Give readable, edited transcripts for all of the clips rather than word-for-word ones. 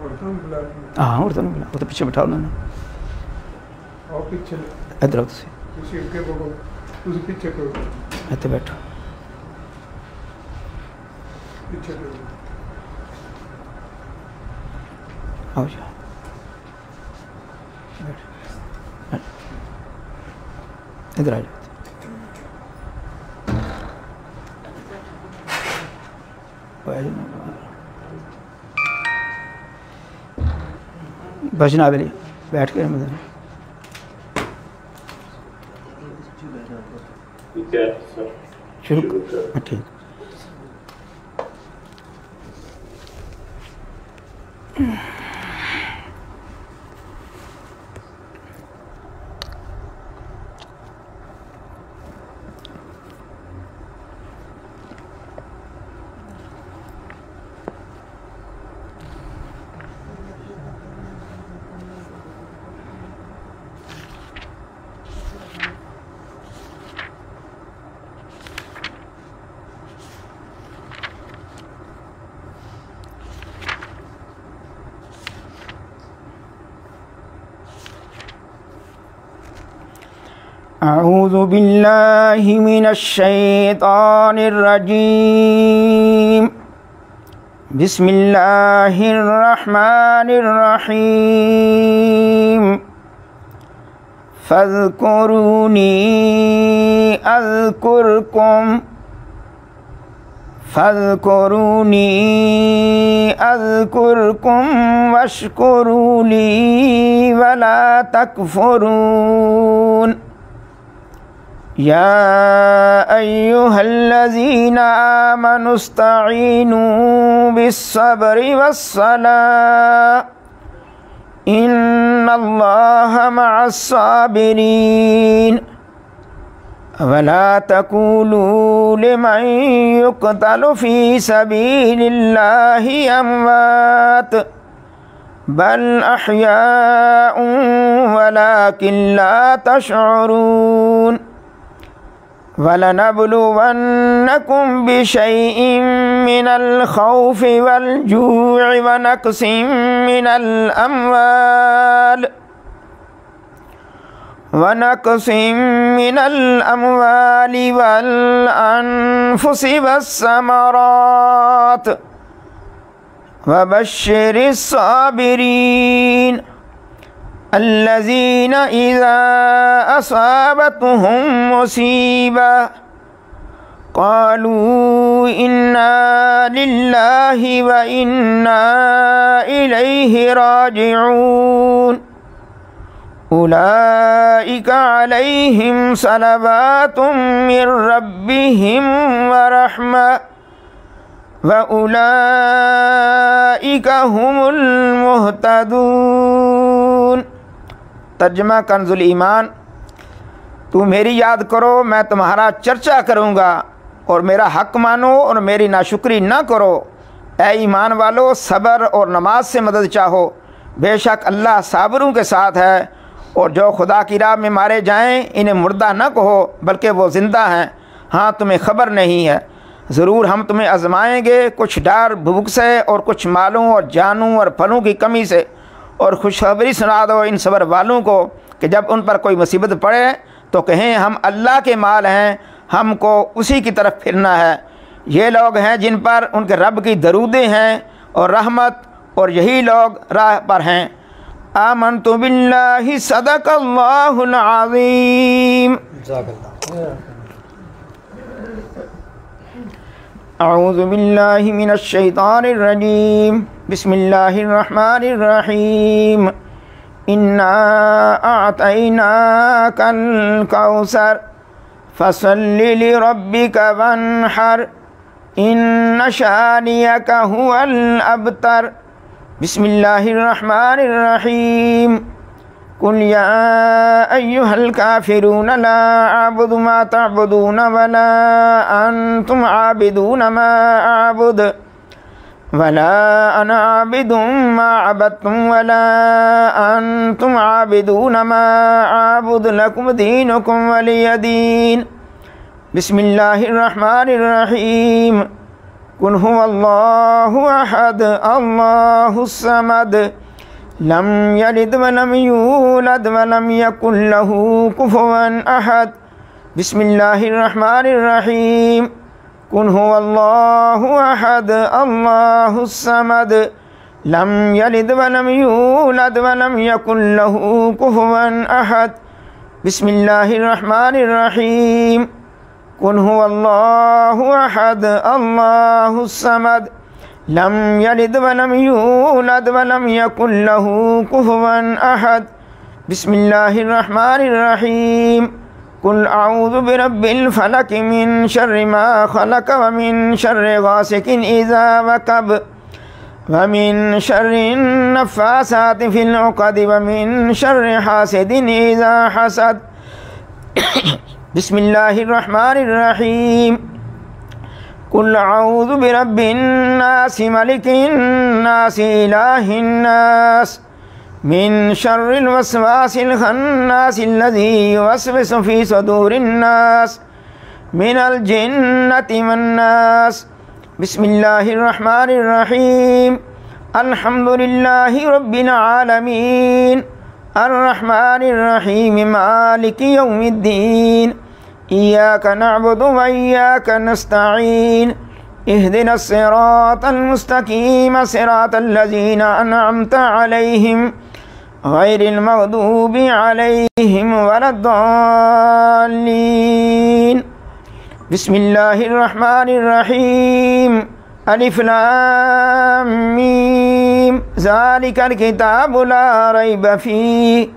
हाँ औरतों बुला, वो तो पीछे बैठा उन्होंने। इधर आओ पीछे बैठो। आओ जाओ इधर आ जाओ। बचना बेली बैठ के शुरू ठीक। अऊज़ु बिल्लाहि मिनश्शैतानिर्रजीम। बिस्मिल्लाहिर्रहमानिर्रहीम। फ़ज़्कुरूनी अज़्कुरुकुम वश्कुरूली वला तकफ़ुरून। या अय्युहल्लज़ीना आमनुस्तईनू बिस्सब्रि वस्सलाह इन्नल्लाहा मअस्साबिरीन। वला तक़ूलू लिमन युक़तलु फ़ी सबीलिल्लाहि अमवात बल अहयाउन वलाकिन ला तशऊरून। वलनब्लुवन्नकुम बिशैइन मिनल खौफि वल जू'i व नक़सिम मिनल अम्वालि वल अनफुसि वस्समरात वबश्शिरिस साबिरीन अल्लज़ीना इज़ा असाबतहुम मुसीबा क़ालू इन्ना लिल्लाहि व इन्ना इलैहि राजिऊन। उलाइका अलैहिम सलवातुम मिर रब्बिहिम व रहमा व उलाइका हुमुल मुहतदून। तर्जुमा कंजुल ईमान। तू मेरी याद करो, मैं तुम्हारा चर्चा करूँगा, और मेरा हक़ मानो और मेरी नाशुक्री ना करो। ए ईमान वालो, सब्र और नमाज से मदद चाहो, बेशक अल्लाह साबरों के साथ है। और जो खुदा की राह में मारे जाएं, इन्हें मुर्दा न कहो बल्कि वो ज़िंदा हैं। हाँ, तुम्हें ख़बर नहीं है, ज़रूर हम तुम्हें आजमाएंगे, कुछ डर भूख से और कुछ मालों और जानों और फलों की कमी से। और खुशखबरी सुना दो इन सब्र वालों को कि जब उन पर कोई मुसीबत पड़े तो कहें हम अल्लाह के माल हैं, हमको उसी की तरफ फिरना है। ये लोग हैं जिन पर उनके रब की दरूदें हैं और रहमत, और यही लोग राह पर हैं। आमनतु बिल्लाहि सदक़ल्लाहुल अज़ीम। अऊज़ु बिल्लाहि मिनश्शैतानिर्रजीम। बिस्मिल्लाहिर्रहमानिर्रहीम। इन्ना अअतैनाकल कौसर फसल्लि लिरब्बिका वन्हर इन्न शानियका हुवल अबतर। बिस्मिल्लाहिर्रहमानिर्रहीम। कुल या अय्युहल काफिरून ला अअबुदु मा तअबुदून वला अंतुम आबिदून मा अअबुद वला अना आबिदुम मा अबदतुम वला अंतुम आबिदून मा अअबुद लकुम दीनुकुम वलिय दीन। बिस्मिल्लाहिर्रहमानिर्रहीम। कुल हुवल्लाहु अहद अल्लाहुस समद लम यलिद व लम यूलद व लम यकुल लहू कुफुवन अहद। बिस्मिल्लाहिर रहमानिर रहीम। कुल हुवल्लाहु अहद अल्लाहुस समद लम यलिद व लम यूलद व लम यकुल लहू कुफुवन अहद। बिस्मिल्लाहिर रहमानिर रहीम। कुल हुवल्लाहु अहद अल्लाहुस समद लम यलिद व लम यूलद व लम यकुल लहू कुफुवन अहद। बिस्मिल्लाहिर रहमानिर रहीम। कुल अऊज़ु बिरब्बिल फलक मिन शर्रि मा खलक व मिन शर्रि गासिकिन इज़ा वक़ब व मिन शर्रि नफ़्फ़ासाति फ़िल उक़द व मिन शर्रि हासिदिन इज़ा हसद। बिस्मिल्लाहिर रहमानिर रहीम। कुल अऊज़ु बिरब्बिन नास मलिकिन नास इलाहिन नास मिन शर्रिल वस्वासिल खन्नास अल्लज़ी युवस्विसु फ़ी सुदूरिन नास मिनल जिन्नति वन्नास। बिस्मिल्लाहिर रहमानिर रहीम। अल्हम्दुलिल्लाहि रब्बिल आलमीन अर्रहमानिर रहीम मालिकि यौमिद्दीन इय्याका नअबुदु व इय्याका नस्तईन इहदिनस सिरातल मुस्तकीम सिरातल लज़ीना अनअमता अलैहिम गैरिल मग़दूबि अलैहिम वलद्दाल्लीन। बिस्मिल्लाहिर रहमानिर रहीम। अलिफ लाम मीम ज़ालिकल किताबु ला रैब फ़ीहि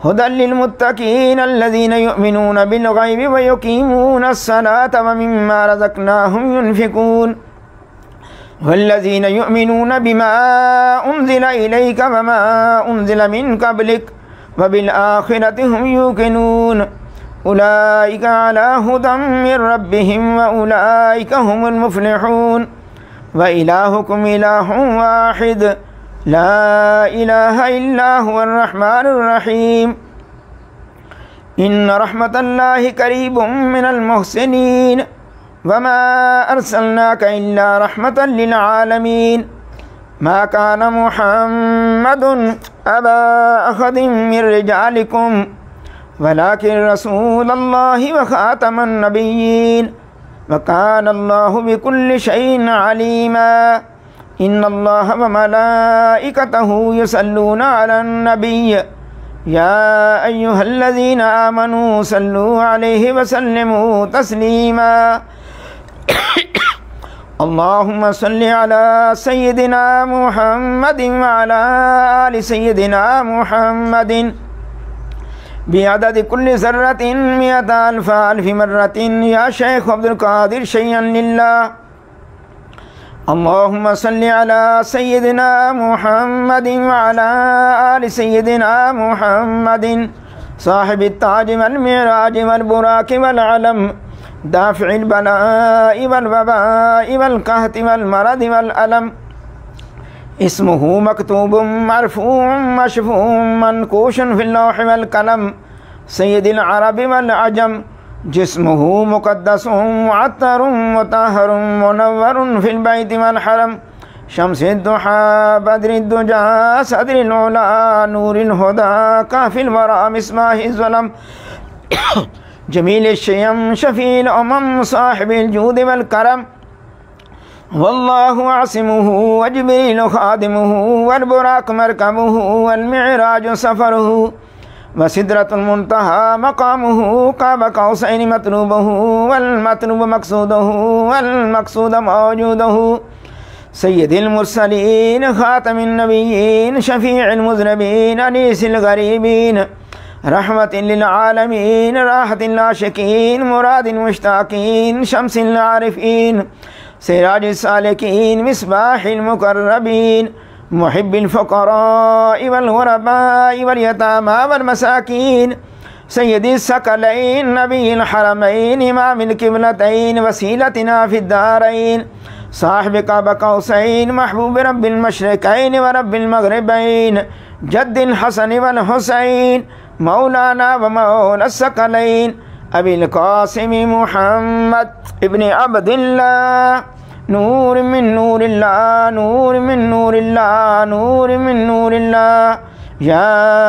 हुदल लिल मुत्तक़ीन अल्लज़ीना युमिनूना बिल ग़ैबि व युक़ीमूनस सलाता व मिम्मा रज़क़नाहुम युनफ़िक़ून वल्लज़ीना युमिनूना बिमा उन्ज़िला इलैका व मा उन्ज़िला मिन क़ब्लिक व बिल आख़िरति हुम युक़िनून उलाइका अला हुदम मिर रब्बिहिम व उलाइका हुमुल मुफ़्लिहून व इलाहुकुम इलाहुन वाहिद ला इलाहा इल्ला हुवर रहमानुर रहीम। इन्न रहमतल्लाहि करीबुम मिनल मुहसिनीन वमा अर्सलनाका इल्ला रहमतल लिल आलमीन। मा कान मुहम्मदुन अबा अहदिम मिर रिजालिकुम वलाकिन रसूलल्लाहि व खातमन नबिय्यीन व कानल्लाहु बिकुल्लि शैइन अलीमा। इन्नल्लाह व मलाइकतहु युसल्लूना अलन नबिय्य या अय्युहल्लज़ीना आमनू सल्लू अलैहि व सल्लिमू तस्लीमा। अल्लाहुम्मा सल्लि अला सय्यिदिना मुहम्मदिन व अला आलि सय्यिदिना मुहम्मदिन बिअददि कुल्लि ज़र्रतिन मिअत अल्फ़ अल्फ़ि मर्रतिन या शेख अब्दुल कादिर शैअन लिल्लाह। अल्लाहुम्मा सल्लि अला सय्यिदिना मुहम्मदिन व अला आलि सय्यिदिना मुहम्मदिन साहिबित ताज वल मिराज वल बुराक वल अलम दाफ़िल बलाइ वल वबाइ वल कहति वल मरद वल अलम। इस्मुहु मकतूबुम मरफ़ूअम मशफ़ूअम मनकूशुन फ़िल लौहि वल कलम सय्यदिल अरब वल अजम जिस्मुहु मुक़द्दसुम मुअत्तरुम मुतहहरुम मुनव्वरुन फ़िल बैति वल हरम शम्सिद दुहा बद्रिद दुजा सदरिल उला नूरिल हुदा काफ़िल वरा मिस्बाहिज़ ज़लम जमील शयम शफ़ील उमम साहिबिल जूद वल करम वल्लाहु आसिमुहु व जिब्रील खादिमुहु वल बुराक मरकबुहु वल मिअराज सफ़रुहु व सिदरतुल मुंतहा मक़ामुहु क़ाब क़ौसैनि मतलूबुहु वल मतलूब मक़सूदुहु वल मक़सूद मौजूदुहु सय्यदिल मुरसलीन ख़ातमिन नबिय्यीन शफ़ीइल मुज़नबीन अनीसिल गरीबीन रहमतिल लिल आलमीन राहतिल आशिकीन मुरादिल मुश्ताक़ीन शम्सिल आरिफ़ीन सिराजिस सालिकीन मिस्बाहिल मुक़र्रबीन मुहिब्बिल फ़ुक़राइ वल ग़ुरबाइ वल यतामा वल मसाकीन सय्यदिस सकलैन नबिय्यिल हरमैन इमामिल क़िबलतैन वसीलतिना फ़िद दारैन साहिब क़ाब क़ौसैन महबूब रब्बिल मशरिक़ैन व रब्बिल मग़रिबैन जद्दिल हसन वल हुसैन मौलाना व मौला सकलैन अबिल क़ासिम मुहम्मद इब्न अब्दिल्लाह नूर मिन नूरिल्लाह, नूर मिन नूरिल्लाह, नूर मिन नूरिल्लाह। या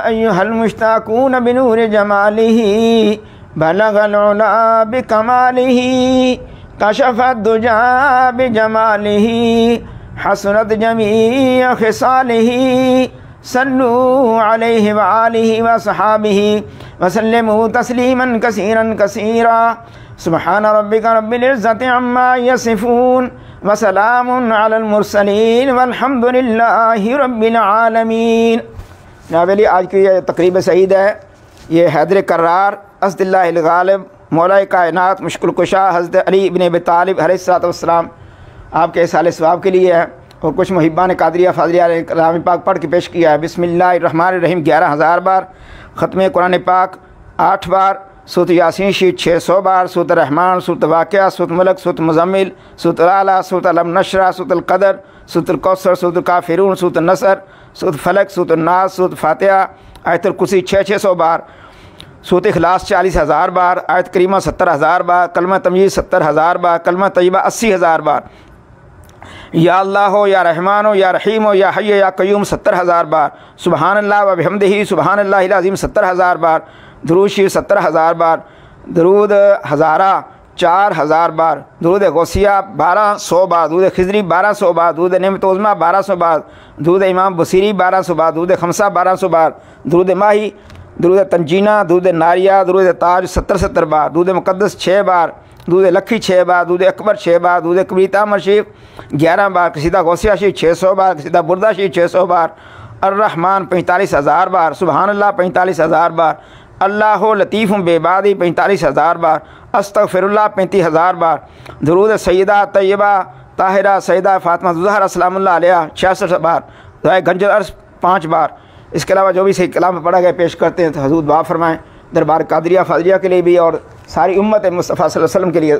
अय्युहल मुश्ताकून बिनूर जमालिही, बलगल उला बिकमालिही, कशफत दुजा बिजमालिही, हसनत जमीअ खिसालिही। सल्लू अलैहि व आलिहि व सहाबिही वसल्लिमू तस्लीमन कसीरन कसीरा। सुब्हान रब्बिका रब्बिल इज़्ज़ति अम्मा यसिफून व सलामुन अलल मुरसलीन वल्हम्दुलिल्लाहि रब्बिल आलमीन। नावेली आज की ये तकरीब सईद है। ये हैदर कर्रार अस्दिल्लाहिल गालिब मौला कायनात मुश्किल कुशा हज़रत अली इब्न अबी तालिब अलैहिस्सलातु वस्सलाम आपके साले सवाब के लिए है। और कुछ मुहिब्बान कादरिया फाज़िलिया ने कलाम पाक पढ़ के पेश किया है। बिस्मिल्लाहिर्रहमानिर्रहीम 11,000 बार, ख़त्म कुरान पाक 8 बार, सूरत यासीन शीट 600 बार, सूरत रहमान, सूरत वाक़िया, सूरत मलक, सूरत मुज़म्मिल, सूरत आला, सूरत अलम नशरा, सूरत क़दर, सूरत कौसर, सूरत काफिरून, सूरत नसर, सूरत फलक, सूरत नास, सूरत फातिहा, आयतुल कुर्सी 600 बार, सूरत इखलास 40,000 बार, आयत करीमा 70,000 बार, कलमा तमयीज़ 70,000 बार, कलमा तय्यबा 80,000 बार, या अल्लाह हो या रहमान हो या रहीम हो या हय्य या क़य्यूम 70,000 बार, सुबहानल्लाह व बिहम्दिही सुबहानल्लाहिल अज़ीम 70,000 बार, दुरूद शरीफ 70,000 बार, दुरूद हज़ारा 4,000 बार, दुरूद गौसिया 1200 बार, दुरूद खिज़री 1200 बार, दुरूद नेमत उज़्मा 1200 बार, दुरूद इमाम बुसीरी 1200 बार, दुरूद खमसा 1200 बार, दुरूद माही, दुरूद तंजीना, दुरूद नारिया, दुरूद ताज 70 बार, दुरूद मुक़द्दस 6 बार, दूध लखी 6 बार, दूध अकबर 6 बार, दूध कबीता मशीफ 11 बार, कसीदा गौसिया शीफ 600 बार, कसीदा बुरदा शीफ 600 बार, अर्रहमान 45,000 बार, सुबहानल्लाह 45,000 बार, अल्लाह लतीफ़ुम बेबादी 45,000 बार, अस्तग़फिरुल्लाह 35,000 बार, दुरूद सैयदा तय्यबा ताहिरा सैयदा फ़ातिमा ज़हरा सलामुल्लाह अलैहा 66 बार, दुआए गंजल अर्श 5 बार। इसके अलावा जो भी सही कलाम पढ़ा गया पेश करते हैं तो हुज़ूर दुआ फरमाएँ दरबार कादरिया फाज़िलिया के लिए भी और सारी उम्मत मुस्तफ़ा सल्लल्लाहु अलैहि वसल्लम के लिए,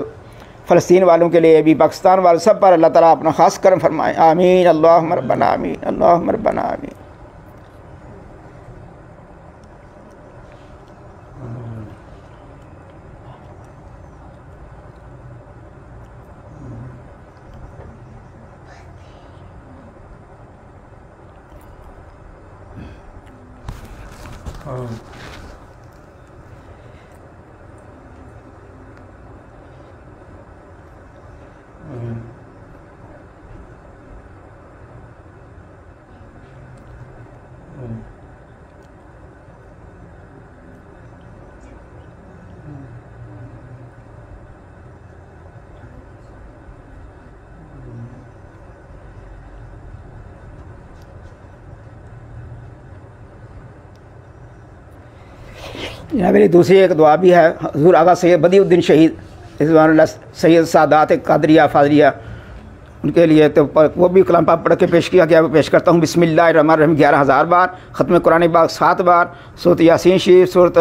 फ़लस्तीन वालों के लिए भी, पाकिस्तान वालों सब पर अल्लाह ताला अपना ख़ास करम फरमाए। आमीन अल्लाहुम्मा रब्बना आमीन अल्लाहुम्मा रब्बना आमीन। यहाँ मेरी दूसरी एक दुआ भी है। हुज़ूर आगा सैयद बदिउद्दीन शहीद सैयद सादात कादरिया फाज़िलिया उनके लिए तो वो भी कलाम पाक पढ़ के पेश किया गया, पेश करता हूँ। बिस्मिल्लाहिर्रहमानिर्रहीम 11,000 बार, ख़त्म कुरान पाक 7 बार, सूरत यासीन शीफ, सूरत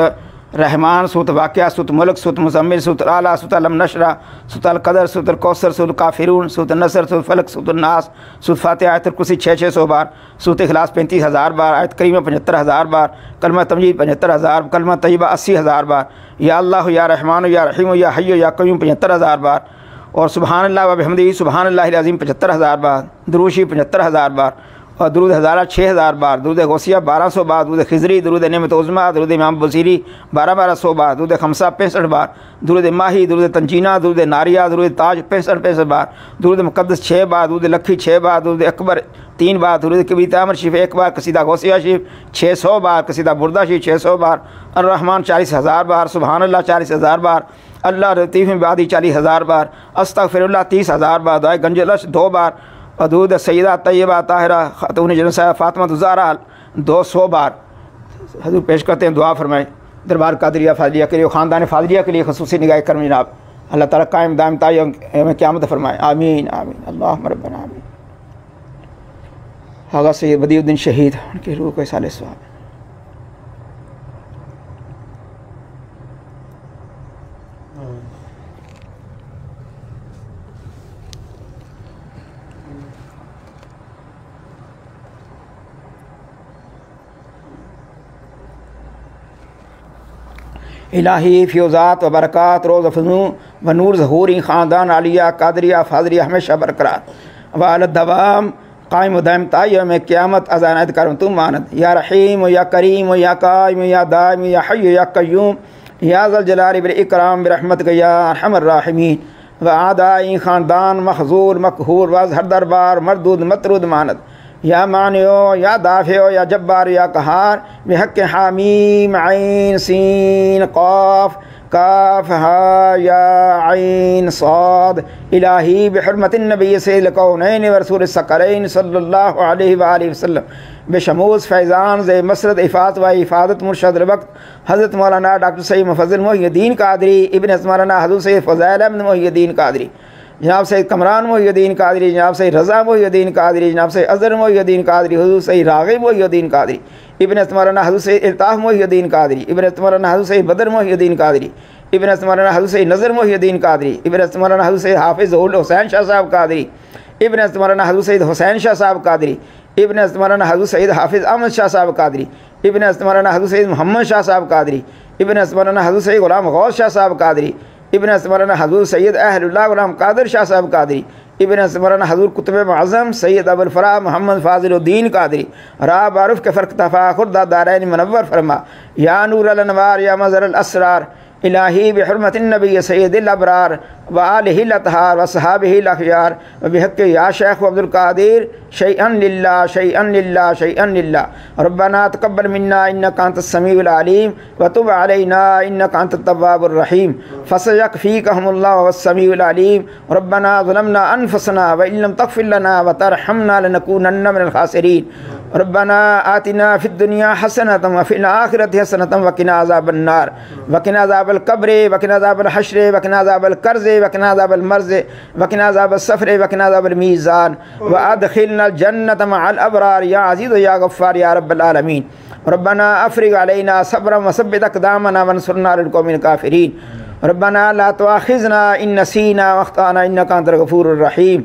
रहमान, सूरत वाक़िया, सूरत मुल्क, सूरत मुज़म्मिल, सूरत आला, सूरत अलम नशरा, सूरत अल क़दर, सूरत कौसर, सूरत काफिरून, सूरत नसर, सूरत फलक, सूरत नास, सूरत फातिहा, आयतुल कुर्सी 600 बार, सूरत इखलास 35,000 बार, आयत करीमा 75,000 बार, कलमा तमयीज़ 75,000, कलमा तय्यबा 80,000 बार, या अल्लाह या रहमान या रहीम या हय्य या क़य्यूम 75,000 बार, और सुबहानल्लाह व बिहम्दिही सुबहानल्लाहिल अज़ीम 75,000 बार, दुरूद शरीफ 75,000 बार, और दुरूद हज़ारा 6,000 बार, दुरूद गौसिया 1200 बार, दुरूद खिज़री, दुरूद नेमत उज़्मा, दुरूद इमाम बुसीरी 1200 बार, दुरूद खमसा 65 बार, दुरूद माही, दुरूद तंजीना, दुरूद नारिया, दुरूद ताज 65 बार, दुरूद मुक़द्दस 6 बार, दुरूद लखी 6 बार, दुरूद अकबर 3 बार, दुरूद कबीता मशीफ 1 बार, कसीदा गौसिया शीफ 600 बार, कसीदा बुरदा शीफ 600 बार, अर्रहमान 40,000 बार, सुबहानल्लाह 40,000 बार, अल्लाह लतीफ़ बिबादी 40,000 बार, अस्तग़फिरुल्लाह 30,000 बार, दुआए गंजलश 2 बार, और दूध सैयदा तय्यबा ताहिरा खातून जन्नत फ़ातिमा ज़हरा 200 बार। हुज़ूर पेश करते हैं, दुआ फरमाएँ दरबार कादरिया फाज़िलिया के लिए, ख़ानदान फाज़िलिया के लिए ख़ुसूसी निगाह करम जनाब। अल्लाह ताला कायम दायम तायम क़यामत फरमाए। आमीन आमीन अल्लाहुम्मा रब्बना आमीन। आगा सैयद बदिउद्दीन शहीद उनकी रूह को साले सवाब। इलाही फ़ियोज़ात व बरक़ात रोज़ अफ़ज़ू व नूर ज़हूरी ख़ानदान आलिया कादरिया फाजरिया हमेशा बरकरार वाल दवाम कायम दायम तायम में क़यामत अज़ानत करूँ तुम मानद या रहीम या करीम या कायम या दायम या हय्य या क़य्यूम या ज़ल जलाल वल इकराम बिरहमतिक या अरहमर राहिमीन व आदाई ख़ानदान मखजूर मकहूर वाज हर दरबार मरदूद मतरूद मानद या मानियो या दाफ़ियो या जब्बार या कहार बिहक़्क़ि हामीम ऐन सीन क़ाफ़ काफ हा या ऐन साद इलाही बिहुर्मतिन नबी सय्यिदिल कौनैन व रसूलिस सकलैन सल्लल्लाहु अलैहि व आलिहि वसल्लम बेशमूस फैज़ान ज़े मसरत इफ़ात व इफ़ादत मुर्शद वक्त हज़रत मौलाना डॉक्टर सैयद मुफज़्ज़ल मोहिउद्दीन कादरी इब्न मौलाना हज़रत सैयद फ़ज़ैल इब्न मोहिउद्दीन कादरी जनाब सैयद कमरान मोहिउद्दीन कादरी जनाब सैयद रज़ा मोहिउद्दीन कादरी जनाब सैयद अज़हर मोहिउद्दीन कादरी हुज़ूर सैयद राग़िब मोहिउद्दीन कादरी इब्न मौलाना हज़रत सैयद इल्ताफ़ मोहिउद्दीन कादरी इब्न मौलाना हज़रत सैयद बदर मोहिउद्दीन कादरी इब्न मौलाना हज़रत सैयद नज़र मोहिउद्दीन कादरी इब्न मौलाना हज़रत सैयद हाफ़िज़ उल हुसैन शाह साहब कादरी इब्न मौलाना हज़रत सैयद हुसैन शाह साहब कादरी इब्न मौलाना हज़रत सैयद हाफ़िज़ अहमद शाह साहब कादरी इब्न मौलाना हज़रत सैयद मोहम्मद शाह साहब कादरी इब्न मौलाना हज़रत सैयद ग़ुलाम गौस शाह साहब कादरी इब्न मौलाना हज़रत सैयद अहलुल्लाह ग़ुलाम कादिर शाह साहब कादरी इब्न मौलाना हज़रत कुतुब मुअज़्ज़म सैयद अबुल फ़राह मोहम्मद फ़ाज़िलुद्दीन कादरी रा बारुफ़ के फ़र्क़ तफ़ाख़ुर दा दारैन मुनव्वर फरमा या नूर अल अनवार या मज़हर अल असरार इलाही बिहुर्मतिन नबी सय्यिदिल अबरार व आलिहिल अतहार व सहाबिहिल अख़यार व बिहक़्क़ि या शेख़ अब्दुल क़ादिर शैअन लिल्लाह शैअन लिल्लाह शैअन लिल्लाह रब्बना तक़ब्बल मिन्ना इन्नका अंतस समीउल अलीम व तुब अलैना इन्नका अंतत तव्वाबुर रहीम फसयकफ़ीकहुमुल्लाहु वस समीउल अलीम रब्बना ज़लमना अनफुसना व इल्लम तग़फ़िर लना व तरहमना लनकूनन्ना मिनल ख़ासिरीन रब्बना आतिना फ़िद दुनिया हसनतम व फ़िल आखिरति हसनतम व क़िना अज़ाबन नार व क़िना अज़ाबल क़ब्र व क़िना अज़ाबल हश्र व क़िना अज़ाबल कर्ज़ व क़िना अज़ाबल मर्ज़ व क़िना अज़ाबल सफ़र व क़िना अज़ाबल मीज़ान व अदख़िलना जन्नत मअल अबरार या अज़ीज़ या गफ़्फ़ार या रब्बल आलमीन रब्बना अफ़रिग़ अलैना सब्रन व सब्बित अक़दामना वंसुरना अलल क़ौमिल काफ़िरीन रब्बना ला तुआख़िज़ना इन नसीना व अख़्ताना इन्नका अंतल गफ़ूरुर रहीम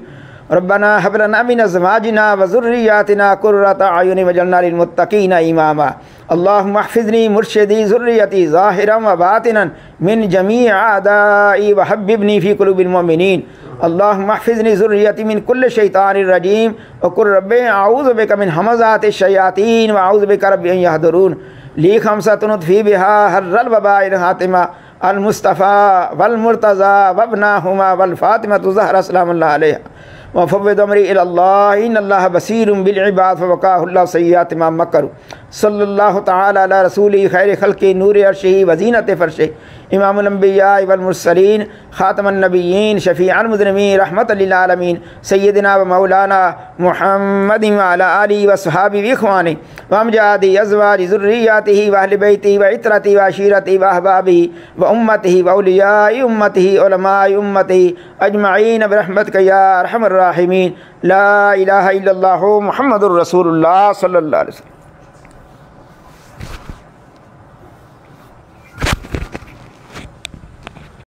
रब्बना हब लना मिन अज़वाजिना व ज़ुर्रिय्यातिना क़ुर्रता अयुन वजअलना लिलमुत्तक़ीना इमामा अल्लाहुम्मा अहफ़िज़नी मुर्शिदी ज़ुर्रियती ज़ाहिरन व बातिनन मिन जमीइ अअदाई व हब्बिबनी फ़ी क़ुलूबिल मुमिनीन अल्लाहुम्मा अहफ़िज़नी ज़ुर्रियती मिन कुल्लि शैतानिर रजीम व क़ुल रब्बि अऊज़ु बिका मिन हमज़ातिश शयातीन व अऊज़ु बिका रब्बि अन यहदुरून ली ख़म्सतुन तुफ़ी बिहा हर्रल वबाइल हातिमा अल मुस्तफ़ा वल मुर्तज़ा वब्नाहुमा वल फ़ातिमतु ज़हरा सलामुल्लाह अलैहा व फ़व्विद अमरी इलल्लाह इन्नल्लाह बसीरुम बिल इबाद फ़वक़ाहुल्लाहु सय्यिआति मा मकरू सल्लल्लाहु तआला अला रसूलिही खैरि खल्क़ि नूरि अर्शिही व ज़ीनति फ़र्शिही इमामुल अंबिया वल मुरसलीन ख़ातमुन नबिय्यीन शफ़ीअल मुज़निबीन रहमतल लिल आलमीन सय्यिदना व मौलाना मुहम्मदिन व अला आलिहि व अस्हाबिहि व इख़वानिहि व अमजादि अज़वाजि ज़ुर्रिय्यातिहि व अहलि बैतिहि व इत्रतिहि व अशीरतिहि व अहबाबिहि व उम्मतिहि व औलियाइ उम्मतिहि उलमाइ उम्मतिहि अजमईन बिरहमतिका या अरहमर राहिमीन ला इलाहा इल्लल्लाहु मुहम्मदुर रसूलुल्लाह सल्लल्लाहु अलैहि वसल्लम।